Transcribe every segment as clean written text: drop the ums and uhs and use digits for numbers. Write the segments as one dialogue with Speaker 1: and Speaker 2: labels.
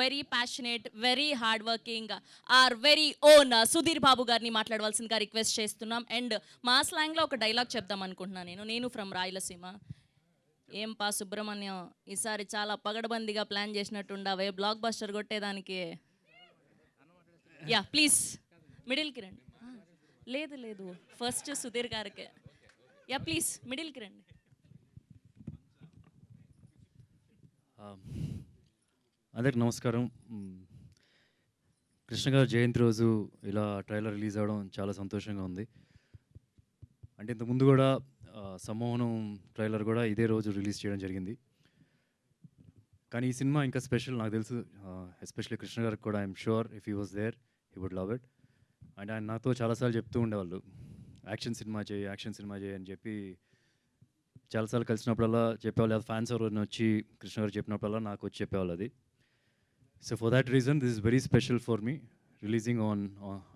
Speaker 1: Very passionate, very hard working, our very own Sudheer Babu గారిని మాట్లాడవలసిందిగా request చేస్తున్నాం. అండ్ మా స్లాంగ్లో ఒక డైలాగ్ చెప్దాం అనుకుంటున్నాను. నేను ఫ్రమ్ రాయలసీమ. ఏం పా సుబ్రహ్మణ్యం, ఈసారి చాలా పగడబందిగా ప్లాన్ చేసినట్టుండవే బ్లాక్ బస్టర్ కొట్టేదానికి. యా ప్లీజ్ మిడిల్కి రండి. లేదు లేదు, ఫస్ట్ సుధీర్ గారికి. యా ప్లీజ్ మిడిల్కి రండి.
Speaker 2: అందరికి నమస్కారం. కృష్ణ గారు జయంతి రోజు ఇలా ట్రైలర్ రిలీజ్ అవ్వడం చాలా సంతోషంగా ఉంది. అంటే ఇంతకుముందు కూడా సమ్మోహనం ట్రైలర్ కూడా ఇదే రోజు రిలీజ్ చేయడం జరిగింది. కానీ ఈ సినిమా ఇంకా స్పెషల్ నాకు తెలుసు. ఎస్పెషల్లీ కృష్ణ గారికి కూడా I'm sure if he was there he would love it. And ఆయన నాతో చాలాసార్లు చెప్తూ ఉండేవాళ్ళు, యాక్షన్ సినిమా చేయి అని చెప్పి చాలాసార్లు కలిసినప్పుడల్లా చెప్పేవాళ్ళు. అది ఫ్యాన్స్ ఎవరైనా వచ్చి కృష్ణ గారు చెప్పినప్పుడల్లా నాకు వచ్చి చెప్పేవాళ్ళు అది. So for that reason this is very special for me releasing on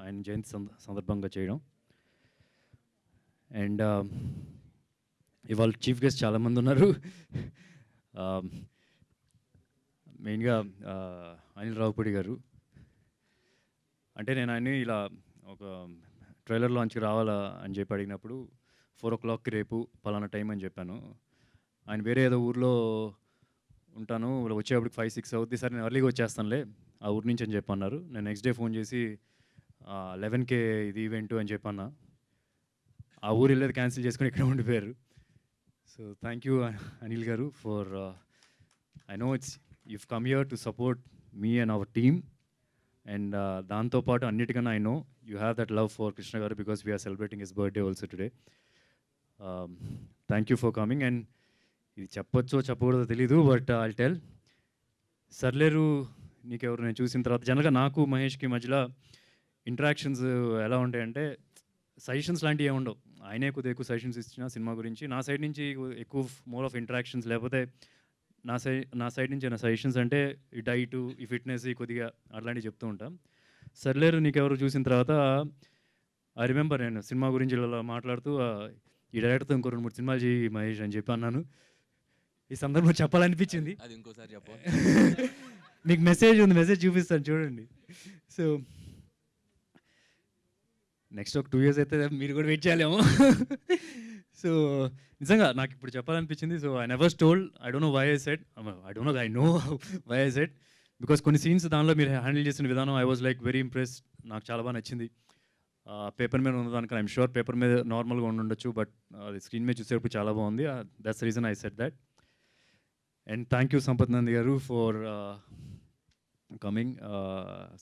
Speaker 2: ఆయన జయంతి సందర్భంగా చేయడం. అండ్ ఇవాళ చీఫ్ గెస్ట్ చాలామంది ఉన్నారు. మెయిన్గా అనిల్ రావుపూడి గారు. అంటే నేను ఆయన్ని ఇలా ఒక ట్రైలర్ లాంచ్కి రావాలా అని చెప్పి అడిగినప్పుడు 4 o'clockకి రేపు పలానా టైం అని చెప్పాను. ఆయన వేరే ఏదో ఊర్లో ఉంటాను, వచ్చేప్పటికి 5-6 అవుద్ది, సరే నేను ఎర్లీగా వచ్చేస్తానులే ఆ ఊరి నుంచి అని చెప్పన్నారు. నేను నెక్స్ట్ డే ఫోన్ చేసి 11కే ఇది ఈవెంట్ అని చెప్పన్నా. ఆ ఊరు వెళ్ళేది క్యాన్సిల్ చేసుకుని ఇక్కడ ఉండిపోయారు. సో థ్యాంక్ యూ అనిల్ గారు for I know it's you've come here to support me and our team, and దాంతోపాటు అన్నిటికన్నా I know you have that love for Krishna garu because we are celebrating his birthday also today. Thank you for coming. And ఇది చెప్పొచ్చో చెప్పకూడదో తెలీదు, but I'll tell. సర్లేరు నీకెవరు నేను చూసిన తర్వాత జనరల్గా నాకు మహేష్కి మధ్యలో ఇంటరాక్షన్స్ ఎలా ఉంటాయంటే సజెషన్స్ లాంటివి ఏమి ఉండవు. ఆయనే కొద్దిగా ఎక్కువ సజెషన్స్ ఇచ్చిన సినిమా గురించి, నా సైడ్ నుంచి ఎక్కువ మోర్ ఆఫ్ ఇంటరాక్షన్స్, లేకపోతే నా సైడ్ నుంచి నా సజెషన్స్ అంటే ఈ డైటు, ఈ ఫిట్నెస్, ఈ కొద్దిగా అట్లాంటివి చెప్తూ ఉంటాం. సర్లేరు నీకెవరు చూసిన తర్వాత ఐ రిమెంబర్ నేను సినిమా గురించి ఇలా మాట్లాడుతూ ఈ డైరెక్టర్తో ఇంకో 2-3 సినిమాలు చేయి మహేష్ అని చెప్పి అన్నాను. ఈ సందర్భంలో చెప్పాలనిపించింది.
Speaker 3: అది ఇంకోసారి చెప్ప
Speaker 2: మీకు మెసేజ్ ఉంది, మెసేజ్ చూపిస్తాను చూడండి. సో నెక్స్ట్ ఒక 2 years అయితే మీరు కూడా వెయిట్ చేయాలేమో. సో నిజంగా నాకు ఇప్పుడు చెప్పాలనిపించింది. So I never told, I don't know why I said, I know why I said, because కొన్ని సీన్స్ దానిలో మీరు హ్యాండిల్ చేసిన విధానం I was like very impressed. నాకు చాలా బాగా నచ్చింది. పేపర్ మీద ఉన్నదానికి ఐఎమ్ షూర్ పేపర్ మీద నార్మల్గా ఉండొచ్చు, బట్ అది స్క్రీన్ మీద చూసేటప్పుడు చాలా బాగుంది. That's reason I said that. And thank you Sampath Nandi garu for coming,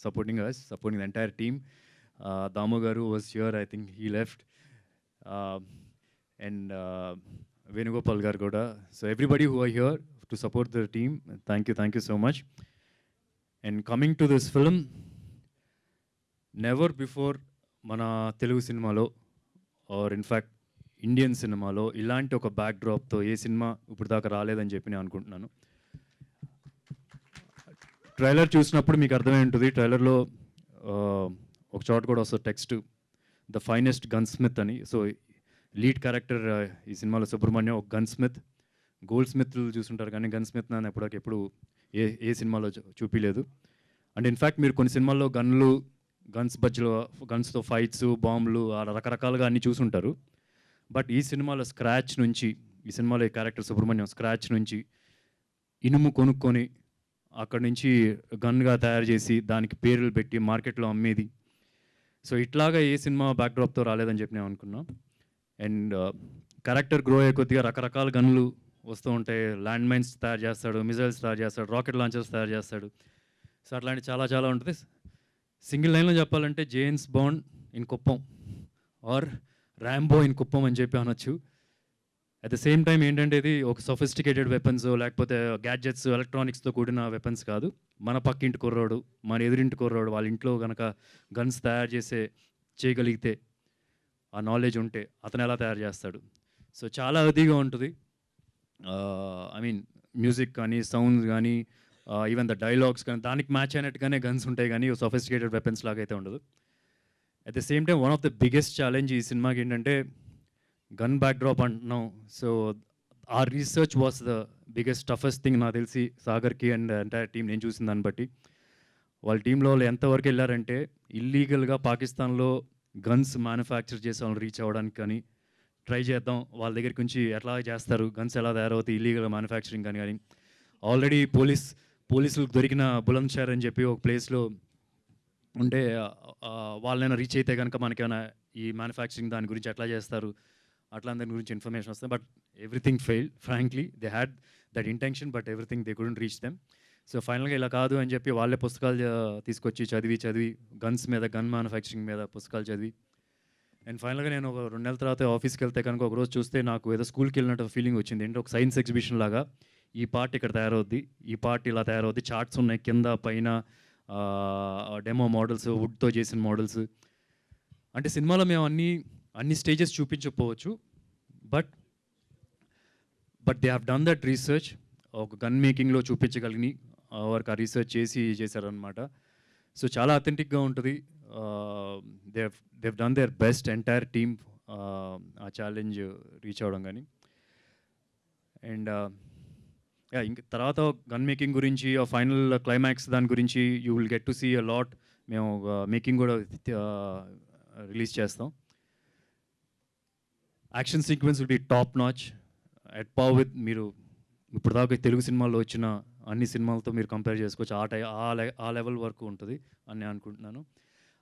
Speaker 2: supporting us, supporting the entire team. Damu garu was here, I think he left. And Venugopal garu కూడా. So everybody who are here to support the team, thank you so much. And coming to this film, never before మన తెలుగు సినిమాలో are in fact Indian సినిమాలో ఇలాంటి ఒక back డ్రాప్తో ఏ cinema ఇప్పుడు దాకా రాలేదని చెప్పి నేను అనుకుంటున్నాను. ట్రైలర్ చూసినప్పుడు మీకు అర్థమై ఉంటుంది. ట్రైలర్లో ఒక చోట కూడా వస్తుంది text, the finest gun Smith అని. సో లీడ్ క్యారెక్టర్ ఈ సినిమాలో సుబ్రహ్మణ్యం ఒక గన్ స్మిత్. గోల్డ్ స్మిత్లు చూసుంటారు కానీ గన్ స్మిత్ అని ఎప్పుడు ఏ సినిమాలో చూపించలేదు. అండ్ ఇన్ఫ్యాక్ట్ మీరు కొన్ని సినిమాల్లో గన్స్తో ఫైట్స్, బాంబులు రకరకాలుగా అన్నీ చూసుంటారు. బట్ ఈ సినిమాలో స్క్రాచ్ నుంచి, ఈ సినిమాలో ఈ క్యారెక్టర్ సుబ్రహ్మణ్యం స్క్రాచ్ నుంచి ఇనుము కొనుక్కొని అక్కడి నుంచి గన్గా తయారు చేసి దానికి పేర్లు పెట్టి మార్కెట్లో అమ్మేది. సో ఇట్లాగా ఏ సినిమా బ్యాక్డ్రాప్తో రాలేదని చెప్పి నేను అనుకున్నాను. అండ్ క్యారెక్టర్ గ్రో అయ్యే కొద్దిగా రకరకాల గన్లు వస్తూ ఉంటాయి. ల్యాండ్ మైన్స్ తయారు చేస్తాడు, మిజైల్స్ తయారు చేస్తాడు, రాకెట్ లాంచర్స్ తయారు చేస్తాడు. సో అట్లాంటి చాలా ఉంటుంది. సింగిల్ లైన్లో చెప్పాలంటే James Bond in Kuppam or Rambo in Kuppam అని చెప్పి అనొచ్చు. అట్ ద సేమ్ టైం ఏంటంటే ఇది ఒక సొఫిస్టికేటెడ్ వెపన్స్, లేకపోతే గ్యాడ్జెట్స్, ఎలక్ట్రానిక్స్తో కూడిన వెపన్స్ కాదు. మన పక్కింటి కుర్రోడు, మన ఎదురింటి కుర్రోడు వాళ్ళ ఇంట్లో కనుక గన్స్ తయారు చేయగలిగితే, ఆ నాలెడ్జ్ ఉంటే అతను ఎలా తయారు చేస్తాడు. సో చాలా అదిగా ఉంటుంది. ఐ మీన్ మ్యూజిక్ కానీ, సౌండ్స్ కానీ, ఈవెన్ ద డైలాగ్స్ కానీ దానికి మ్యాచ్ అయినట్టుగానే గన్స్ ఉంటాయి కానీ సొఫిస్టికేటెడ్ వెపన్స్ లాగా అయితే ఉండదు. At the same time one of the biggest challenge ఈ సినిమాకి ఏంటంటే గన్ బ్యాక్డ్రాప్ అంటున్నాం. సో ఆ research was the biggest toughest thing నాకు తెలిసి సాగర్కి అండ్ ఎంటైర్ టీం నేను చూసిన దాన్ని బట్టి. వాళ్ళ టీంలో వాళ్ళు ఎంతవరకు వెళ్ళారంటే ఇల్లీగల్గా పాకిస్తాన్లో గన్స్ మ్యానుఫ్యాక్చర్ చేసే వాళ్ళని రీచ్ అవ్వడానికి కానీ ట్రై చేద్దాం, వాళ్ళ దగ్గరికి నుంచి ఎట్లా చేస్తారు, గన్స్ ఎలా తయారవుతాయి ఇల్లీగల్ మ్యానుఫ్యాక్చరింగ్ కానీ ఆల్రెడీ పోలీసులకు దొరికిన బులంద్ షహర్ అని చెప్పి ఒక ప్లేస్లో ఉంటే వాళ్ళైనా రీచ్ అయితే కనుక మనకేమైనా ఈ మ్యానుఫ్యాక్చరింగ్ దాని గురించి ఎట్లా చేస్తారు అట్లా దాని గురించి ఇన్ఫర్మేషన్ వస్తుంది. But everything failed frankly. They had that intention but everything they couldn't reach them. So ఫైనల్గా ఇలా కాదు అని చెప్పి వాళ్ళే పుస్తకాలు తీసుకొచ్చి చదివి గన్స్ మీద, గన్ మ్యానుఫ్యాక్చరింగ్ మీద పుస్తకాలు చదివి అండ్ ఫైనల్గా నేను ఒక 2 నెలల తర్వాత ఆఫీస్కి వెళ్తే కనుక ఒకరోజు చూస్తే నాకు ఏదో స్కూల్కి వెళ్ళినట్టు ఫీలింగ్ వచ్చింది. ఏంటంటే ఒక సైన్స్ ఎగ్జిబిషన్ లాగా ఈ పార్ట్ ఇక్కడ తయారవుద్ది, ఈ పార్ట్ ఇలా తయారవుద్ది, చార్ట్స్ ఉన్నాయి కింద పైన, డెమో మోడల్స్, వుడ్తో చేసిన మోడల్స్. అంటే సినిమాలో మేము అన్ని స్టేజెస్ చూపించకపోవచ్చు, but they have done that research. ఒక గన్ మేకింగ్లో చూపించగలిగి వారికి ఆ రీసెర్చ్ చేశారనమాట. సో చాలా అథెంటిక్గా ఉంటుంది. They've done their best entire team ఆ ఛాలెంజ్ రీచ్ అవ్వడం కానీ. అండ్ ఇంక తర్వాత గన్ మేకింగ్ గురించి ఆ ఫైనల్ క్లైమాక్స్ దాని గురించి you will get to see a lot. మేము మేకింగ్ కూడా రిలీజ్ చేస్తాం. Action sequence will be top notch at par with మీరు ఇప్పుడు దాకా తెలుగు సినిమాల్లో వచ్చిన అన్ని సినిమాలతో మీరు కంపేర్ చేసుకోవచ్చు. ఆ లెవెల్ వరకు ఉంటుంది అని నేను అనుకుంటున్నాను.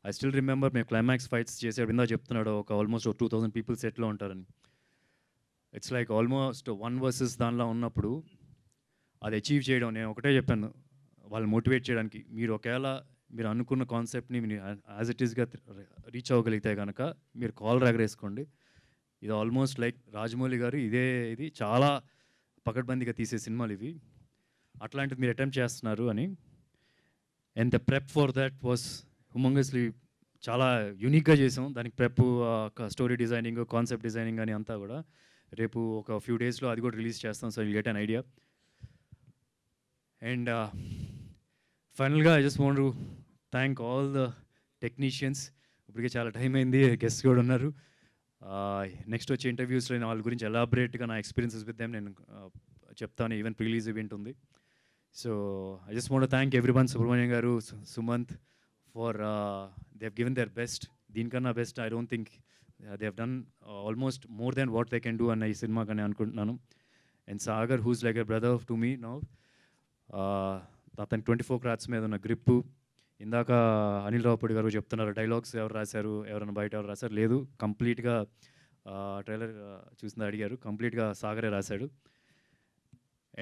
Speaker 2: ఐ స్టిల్ రిమెంబర్ మేము క్లైమాక్స్ ఫైట్స్ చేసాడు, ఇందా చెప్తున్నాడు ఒక ఆల్మోస్ట్ 2000 పీపుల్ సెట్లో ఉంటారని. ఇట్స్ లైక్ ఆల్మోస్ట్ 1 versus దానిలో ఉన్నప్పుడు అది అచీవ్ చేయడం, నేను ఒకటే చెప్పాను వాళ్ళు మోటివేట్ చేయడానికి, మీరు ఒకవేళ మీరు అనుకున్న కాన్సెప్ట్ని మీరు యాజ్ ఇట్ ఈస్గా రీచ్ అవ్వగలిగితే కనుక మీరు కాల్ ఎగరేసుకోండి. ఇది ఆల్మోస్ట్ లైక్ రాజమౌళి గారు ఇది చాలా పకడ్బందీగా తీసే సినిమాలు ఇవి, అట్లాంటిది మీరు అటెంప్ట్ చేస్తున్నారు అని. And the prep for that was humongously చాలా యూనిక్గా చేసాం. దానికి prep, story designing, concept designing అని అంతా కూడా రేపు ఒక ఫ్యూ డేస్లో అది కూడా రిలీజ్ చేస్తాం. So you get an idea. And ఫైనల్గా I just want to thank all the technicians. ఇప్పటికే చాలా టైం అయింది, గెస్ట్ కూడా ఉన్నారు. నెక్స్ట్ వచ్చే ఇంటర్వ్యూస్లో నేను వాళ్ళ గురించి ఎలాబరేట్గా నా ఎక్స్పీరియన్సెస్ విత్ దెమ్ నేను చెప్తాను. ఈవెన్ ప్రిలీజ్ ఈవెంట్ ఉంది. So I just want to thank everyone, Subrahmanyam garu, Sumanth, for they have given their best. దీనికన్నా best I don't think they have done almost more than what they can do అన్న ఈ సినిమాకి అని అనుకుంటున్నాను. And Sagar who's like a brother to me now. అతని 24 క్రాట్స్ మీద ఉన్న grip. ఇందాక అనిల్ రావుపూడి గారు చెప్తున్నారు డైలాగ్స్ ఎవరు రాశారు, ఎవరైనా బయట ఎవరు రాశారు, లేదు కంప్లీట్గా ట్రైలర్ చూసిన అడిగారు, కంప్లీట్గా సాగరే రాశాడు.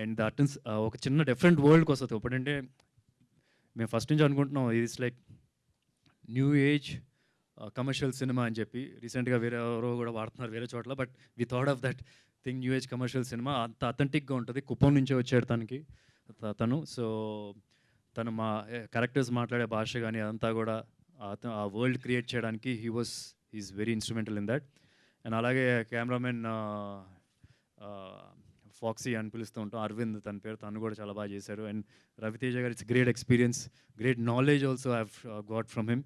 Speaker 2: అండ్ ద అటెన్స్ ఒక చిన్న డిఫరెంట్ వరల్డ్కి వస్తుంది. ఇప్పుడంటే మేము ఫస్ట్ నుంచి అనుకుంటున్నాం it's like new age commercial cinema అని చెప్పి. రీసెంట్గా వేరే ఎవరో కూడా వాడుతున్నారు వేరే చోట్ల, but we thought of that thing new age commercial cinema. అంత అథెంటిక్గా ఉంటుంది. కుప్పం నుంచే వచ్చాడు తను. సో తను మా క్యారెక్టర్స్ మాట్లాడే భాష కానీ అదంతా కూడా ఆ వరల్డ్ క్రియేట్ చేయడానికి he's very instrumental in that. And అలాగే కెమెరామెన్ ఫాక్సీ అని పిలుస్తూ ఉంటాం, అరవింద్ తన పేరు, తను కూడా చాలా బాగా చేశారు. అండ్ రవితేజ గారు, it's great experience, great knowledge also I have got from him.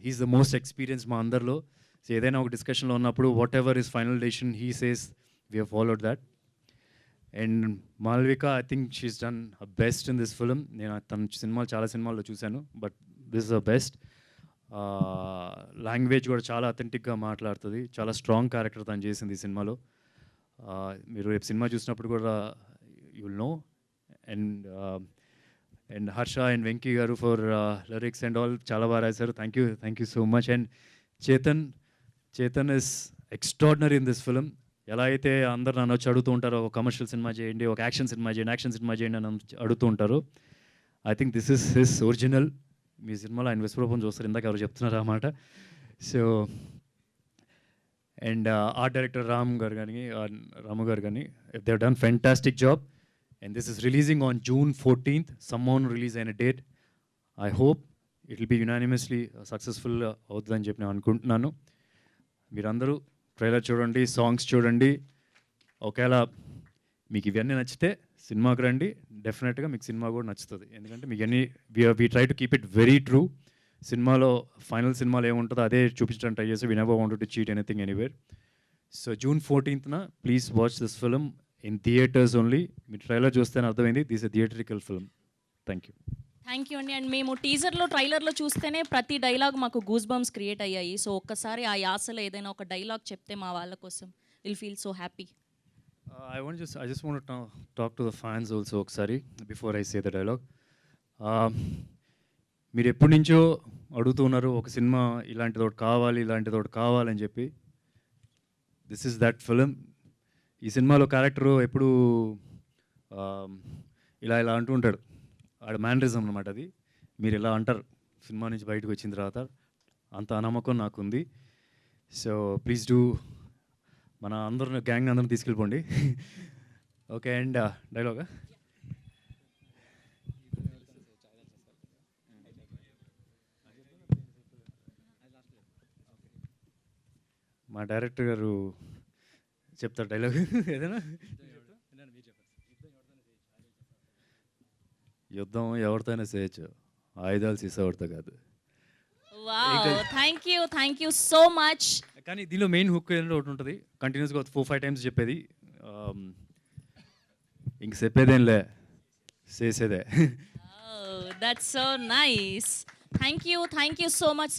Speaker 2: He's the most experience మా అందరిలో. సో ఏదైనా ఒక డిస్కషన్లో ఉన్నప్పుడు whatever is final decision he says we have followed that. And Malvika, I think she's done best in this film. నేను తన చాలా సినిమాల్లో చూశాను, but this is the best. Language కూడా చాలా అథెంటిక్గా మాట్లాడుతుంది. చాలా స్ట్రాంగ్ క్యారెక్టర్ తను చేసింది ఈ సినిమాలో. మీరు రేపు సినిమా చూసినప్పుడు కూడా you will know. And Harsha and Venky గారు ఫర్ లిరిక్స్ అండ్ ఆల్ చాలా బాగా రాశారు. Thank you so much. And Chetan is extraordinary in this film. ఎలా అయితే అందరు నన్ను వచ్చి అడుగుతూ ఉంటారో ఒక కమర్షియల్ సినిమా చేయండి, ఒక యాక్షన్ సినిమా చేయండి అని అడుగుతూ ఉంటారు. I think this is his original. మీ సినిమాలో ఆయన విశ్వరూపం చూస్తారు, ఇందాక ఎవరు చెప్తున్నారు అన్నమాట. So and art director Ramu garu కానీ they have done fantastic job. And this is releasing on June 14th. సమ్మౌన్ రిలీజ్ అయిన date. I hope it will be unanimously successful అవుతుందని చెప్పి నేను అనుకుంటున్నాను. మీరందరూ ట్రైలర్ చూడండి, సాంగ్స్ చూడండి. ఒకవేళ మీకు ఇవన్నీ నచ్చితే సినిమాకి రండి, డెఫినెట్గా మీకు సినిమా కూడా నచ్చుతుంది. ఎందుకంటే మీకు అన్నీ we try to keep it very true. సినిమాలో ఫైనల్ సినిమాలో ఏముంటుందో అదే చూపించడానికి ట్రై చేసి we never wanted to cheat anything anywhere. So June 14th please watch this film in theatres only. Me trailer చూస్తేనే అర్థమైంది this a theatrical film. Thank you.
Speaker 1: Thank you అండి. And మేము టీజర్లో ట్రైలర్లో చూస్తేనే ప్రతి డైలాగ్ మాకు గూస్ బంప్స్ క్రియేట్ అయ్యాయి. సో ఒక్కసారి ఆ యాసలో ఏదైనా ఒక డైలాగ్ చెప్తే మా వాళ్ళ కోసం will feel so happy.
Speaker 2: I just want to talk to the fans also ఒకసారి before I say the dialogue. మీరు ఎప్పటి నుంచో అడుగుతున్నారు ఒక సినిమా ఇలాంటిది ఒకటి కావాలి, ఇలాంటిది ఒకటి కావాలని చెప్పి. This is that film. ఈ సినిమాలో క్యారెక్టరు ఎప్పుడు ఇలా ఇలా అంటూ ఉంటాడు. ఆడ మ్యానరిజం అనమాట అది. మీరు ఇలా అంటారు సినిమా నుంచి బయటకు వచ్చిన తర్వాత. అంత నమ్మకం నాకుంది. సో ప్లీజ్ డూ మన అందరిని గ్యాంగ్ అందరిని తీసుకెళ్ళిపోండి. ఓకే. అండ్ డైలాగా మా డైరెక్టర్ గారు చెప్తారు డైలాగ్ ఏదైనా. యుద్ధం ఎవరితోనే చేయొచ్చు, ఆయుధాలు సీసావుడితో కాదు.
Speaker 1: Wow, thank you so much.
Speaker 2: కానీ దీనిలో మెయిన్ హుక్ ఏంటో ఒకటి ఉంటుంది కంటిన్యూస్గా 4-5 టైమ్స్ చెప్పేది. ఇంక చెప్పేదేంలే చేసేదే.
Speaker 1: That's so nice. Thank you so much.